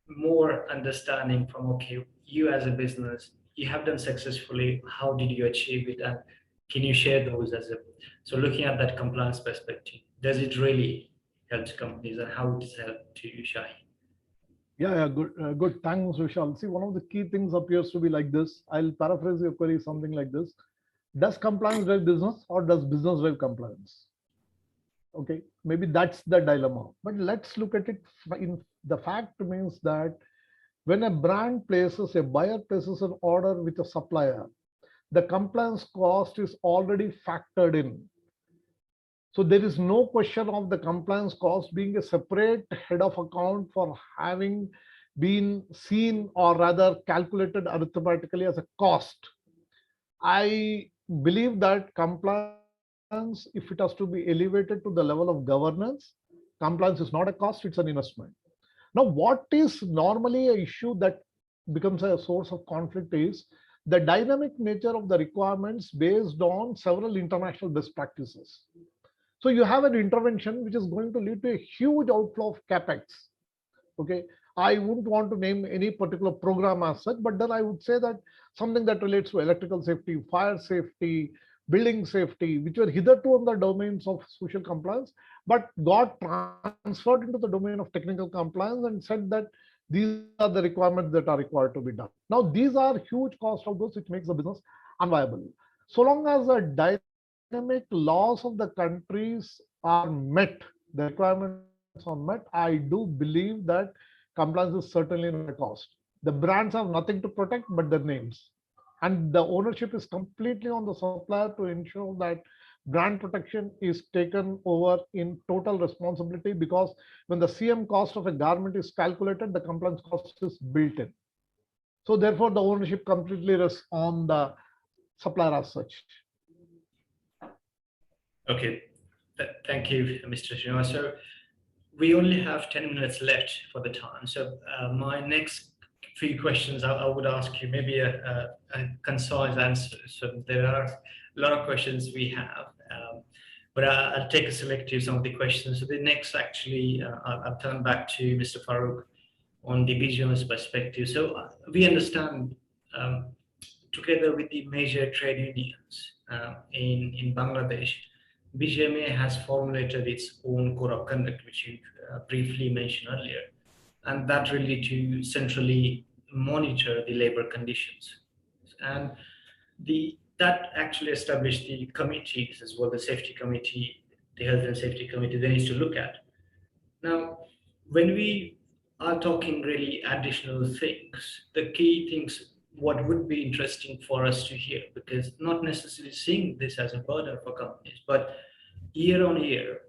more understanding from, okay, you as a business, you have done successfully, how did you achieve it, and can you share those so looking at that compliance perspective, does it really help companies, and how does it help to you, Shahi? Yeah, good. Thanks, Vishal. See, one of the key things appears to be like this. I'll paraphrase your query something like this. Does compliance drive business, or does business drive compliance? Okay, maybe that's the dilemma. But let's look at it in the fact means that when a buyer places an order with a supplier, the compliance cost is already factored in. So there is no question of the compliance cost being a separate head of account for having been seen, or rather calculated arithmetically as a cost. I believe that compliance, if it has to be elevated to the level of governance, compliance is not a cost, it's an investment. Now, what is normally an issue that becomes a source of conflict is the dynamic nature of the requirements based on several international best practices. So you have an intervention which is going to lead to a huge outflow of capex. Okay, I wouldn't want to name any particular program as such, but then I would say that something that relates to electrical safety, fire safety, building safety, which were hitherto on the domains of social compliance, but got transferred into the domain of technical compliance and said that these are the requirements that are required to be done. Now, these are huge cost of those, which makes the business unviable. So long as the dynamic laws of the countries are met, the requirements are met, I do believe that compliance is certainly not a cost. The brands have nothing to protect but their names. And the ownership is completely on the supplier to ensure that brand protection is taken over in total responsibility, because when the CM cost of a garment is calculated, the compliance cost is built in. So therefore, the ownership completely rests on the supplier as such. Okay, thank you, Mr. Srinivas. So we only have 10 minutes left for the time. So my next few questions, I would ask you maybe a concise answer. So there are a lot of questions we have, but I'll take a selective some of the questions. So the next, actually, I'll turn back to Mr. Farooq on the BGM's perspective. So we understand, together with the major trade unions in Bangladesh, BGMA has formulated its own code of conduct, which you briefly mentioned earlier, and that really to centrally monitor the labor conditions. And that actually established the committees as well, the safety committee, the health and safety committee, they need to look at. Now, when we are talking really additional things, the key things, what would be interesting for us to hear, because not necessarily seeing this as a burden for companies, but year on year,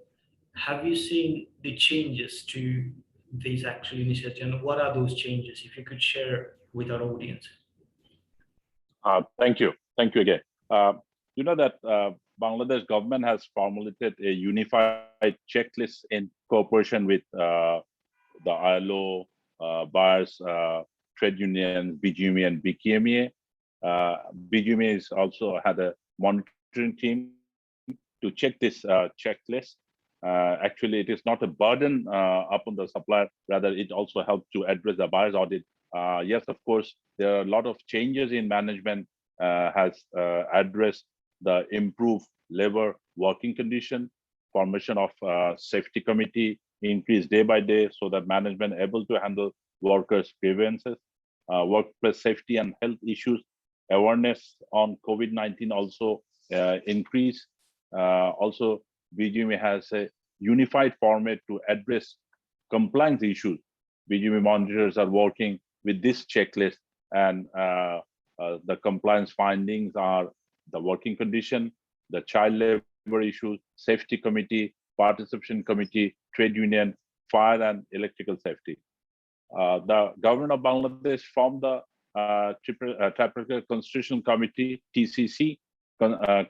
have you seen the changes to these actual initiatives, and what are those changes, if you could share with our audience? Thank you again. You know that Bangladesh government has formulated a unified checklist in cooperation with the ILO, buyers, trade unions, BGME and BKMA. BGMA has also had a monitoring team to check this checklist. Actually, it is not a burden upon the supplier, rather it also helps to address the buyer's audit. Yes, of course, there are a lot of changes in management has addressed the improved labor working condition, formation of safety committee increased day by day so that management able to handle workers' grievances, workplace safety and health issues, awareness on COVID-19 also increase. Also, BGME has a unified format to address compliance issues. BGME monitors are working with this checklist, and the compliance findings are the working condition, the child labor issues, safety committee, participation committee, trade union, fire and electrical safety. The government of Bangladesh formed the Tripartite Constitutional Committee, TCC,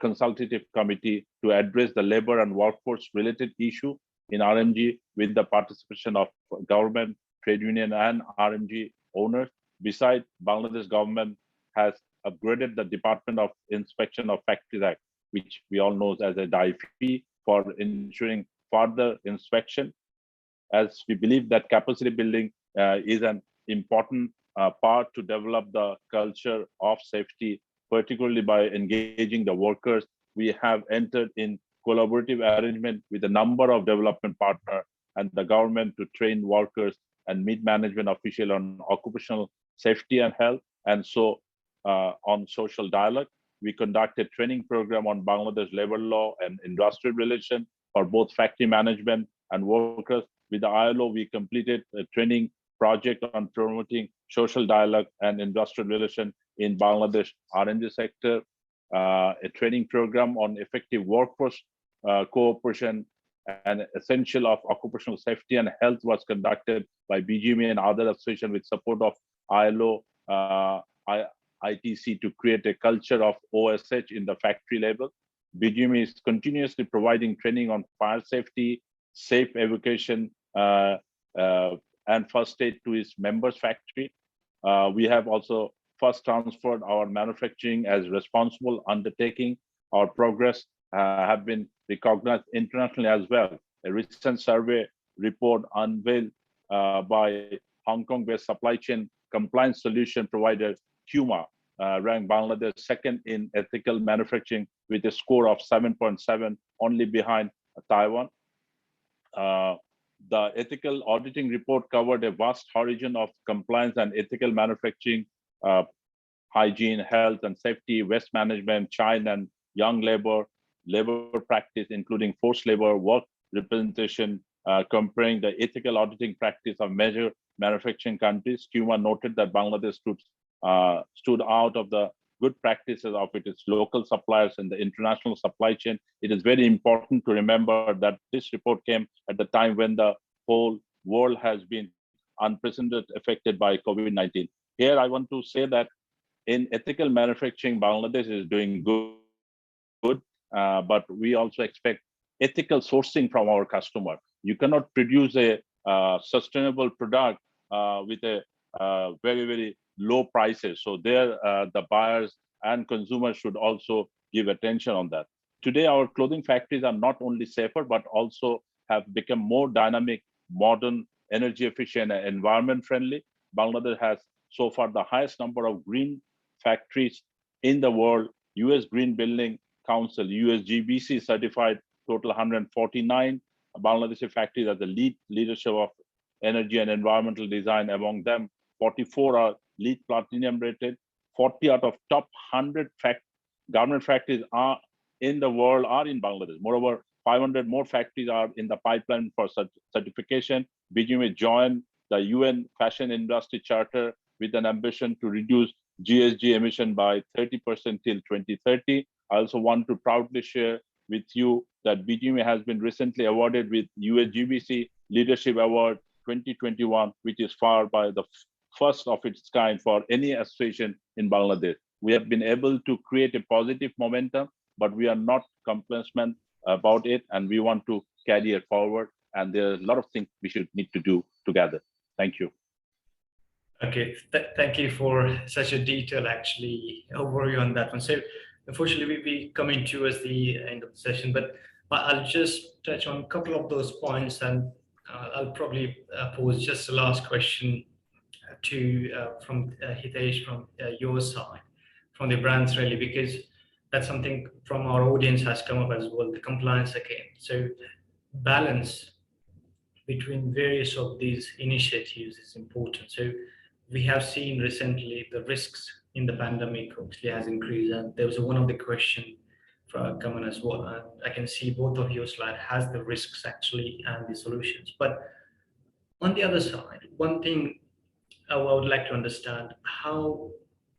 consultative committee to address the labor and workforce related issue in RMG with the participation of government, trade union and RMG owners. Besides, Bangladesh government has upgraded the Department of Inspection of Factories Act, which we all know as a DIFE, for ensuring further inspection, as we believe that capacity building is an important part to develop the culture of safety, particularly by engaging the workers. We have entered in collaborative arrangement with a number of development partners and the government to train workers and meet management officials on occupational safety and health. And so on social dialogue, we conducted training program on Bangladesh labor law and industrial relation for both factory management and workers. With the ILO, we completed a training project on promoting social dialogue and industrial relation in Bangladesh RMG sector. A training program on effective workforce cooperation and essential of occupational safety and health was conducted by BGMA and other associations with support of ILO, ITC to create a culture of OSH in the factory level. BGMA is continuously providing training on fire safety, safe evacuation, and first aid to its members' factory. We have also first transferred our manufacturing as responsible undertaking. Our progress have been recognized internationally as well. A recent survey report unveiled by Hong Kong-based supply chain compliance solution provider CUMA ranked Bangladesh second in ethical manufacturing with a score of 7.7, only behind Taiwan. The ethical auditing report covered a vast horizon of compliance and ethical manufacturing, hygiene, health and safety, waste management, child and young labor, labor practice, including forced labor, work representation, comparing the ethical auditing practice of major manufacturing countries. Tuma noted that Bangladesh stood out of the good practices of its local suppliers in the international supply chain. It is very important to remember that this report came at the time when the whole world has been unprecedented affected by COVID-19. Here, I want to say that in ethical manufacturing, Bangladesh is doing good, but we also expect ethical sourcing from our customer. You cannot produce a sustainable product with a very, very low prices. So there, the buyers and consumers should also give attention on that. Today, our clothing factories are not only safer, but also have become more dynamic, modern, energy efficient, and environment friendly. Bangladesh has so far the highest number of green factories in the world. US Green Building Council, USGBC certified total 149 Bangladeshi factories as the leadership of energy and environmental design. Among them, 44 are LEED Platinum rated. 40 out of top 100 garment factories are in the world are in Bangladesh. Moreover, 500 more factories are in the pipeline for certification. BGMA joined the UN Fashion Industry Charter with an ambition to reduce GHG emission by 30% till 2030. I also want to proudly share with you that BGMA has been recently awarded with USGBC Leadership Award 2021, which is far by the first of its kind for any association in Bangladesh. We have been able to create a positive momentum, but we are not complacent about it, and we want to carry it forward. And there are a lot of things we should need to do together. Thank you. Okay, thank you for such a detailed overview on that one. So unfortunately, we'll be coming towards the end of the session, but I'll just touch on a couple of those points, and I'll probably pose just the last question to from Hitesh from your side, from the brands really, because that's something from our audience has come up as well, the compliance again. So balance between various of these initiatives is important. So we have seen recently the risks in the pandemic obviously has increased, and there was one of the question coming as well. And I can see both of your slide has the risks actually and the solutions. But on the other side, one thing I would like to understand how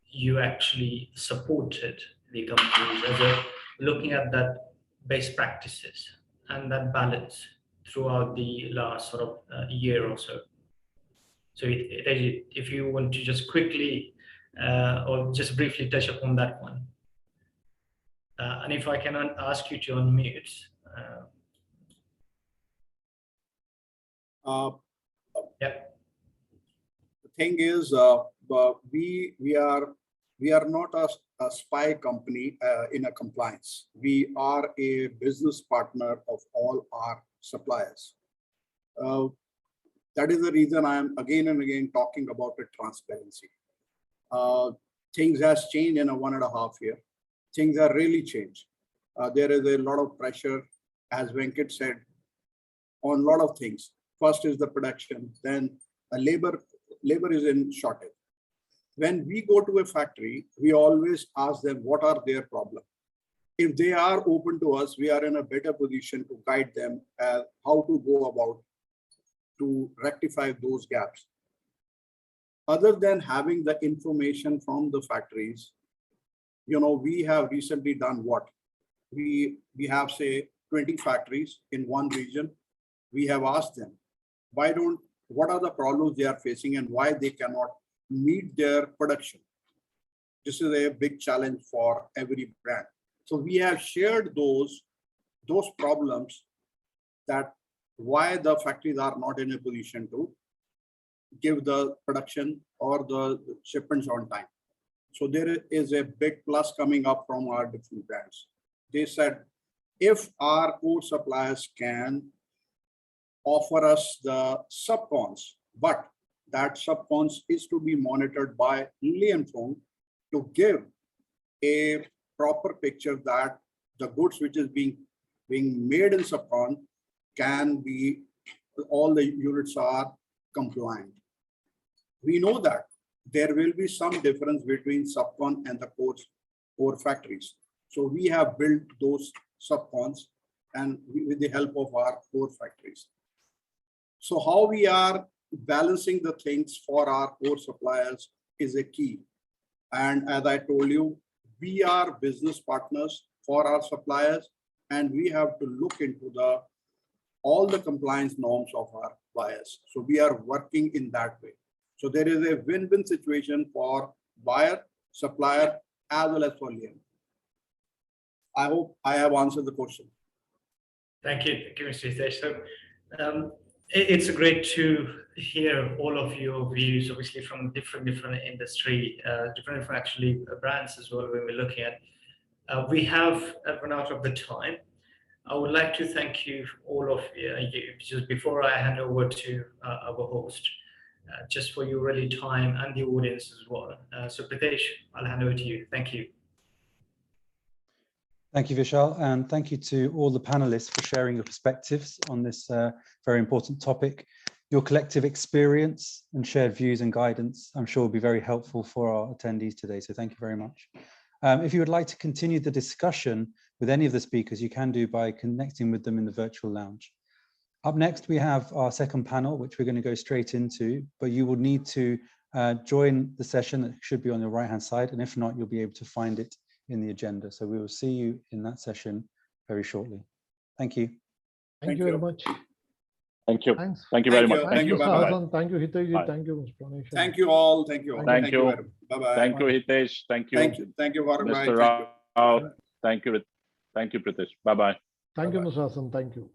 you actually supported the companies as looking at that best practices and that balance throughout the last sort of year or so. So if you want to just quickly or just briefly touch upon that one. And if I can ask you to unmute. Yeah. The thing is, we are not a spy company in a compliance. We are a business partner of all our suppliers. That is the reason I am again and again talking about the transparency. Things has changed in a 1.5 year. Things are really changed. There is a lot of pressure, as Venkat said, on a lot of things. First is the production, then labor is in shortage. When we go to a factory, we always ask them what are their problems. If they are open to us, we are in a better position to guide them how to go about to rectify those gaps. Other than having the information from the factories, we have recently done what? We have, say, 20 factories in one region. We have asked them, what are the problems they are facing and why they cannot meet their production. This is a big challenge for every brand. So we have shared those problems, that why the factories are not in a position to give the production or the shipments on time. So there is a big plus coming up from our different brands. They said, if our core suppliers can offer us the subcons, but that subcons is to be monitored by Lianfeng to give a proper picture that the goods which is being made in subcon can be, all the units are compliant. We know that there will be some difference between subcon and the core factories. So we have built those subcons and with the help of our core factories. So how we are balancing the things for our core suppliers is a key. And as I told you, we are business partners for our suppliers, and we have to look into all the compliance norms of our buyers. So we are working in that way. So there is a win-win situation for buyer, supplier, as well as for Liam. I hope I have answered the question. Thank you, Mr. Hitesh. So it's great to hear all of your views, obviously from different industry, different actually brands as well. When we're looking at, we have run out of the time. I would like to thank you, all of you, just before I hand over to our host, just for your really time and the audience as well. So Pritesh, I'll hand over to you. Thank you. Thank you, Vishal, and thank you to all the panelists for sharing your perspectives on this very important topic. Your collective experience and shared views and guidance, I'm sure, will be very helpful for our attendees today. So thank you very much. If you would like to continue the discussion with any of the speakers, you can do by connecting with them in the virtual lounge. Up next, we have our second panel, which we're going to go straight into, but you will need to join the session that should be on your right-hand side, and if not, you'll be able to find it in the agenda. So we will see you in that session very shortly. Thank you. Thank you very much. Thank you. Thanks. Thank you very much. Thank you. Mr. Bye-bye. Hassan. Thank you, Hitesh. Bye. Thank you, Mr. Pranesh. Thank you all. Thank you all. Thank you. Bye-bye. Thank you, Hitesh. Thank you. Thank you. Thank you, Varun. Mr. Rao. Thank you. Thank you, Pritesh. Bye-bye. Thank you, Bye-bye. Mr. Hassan. Thank you.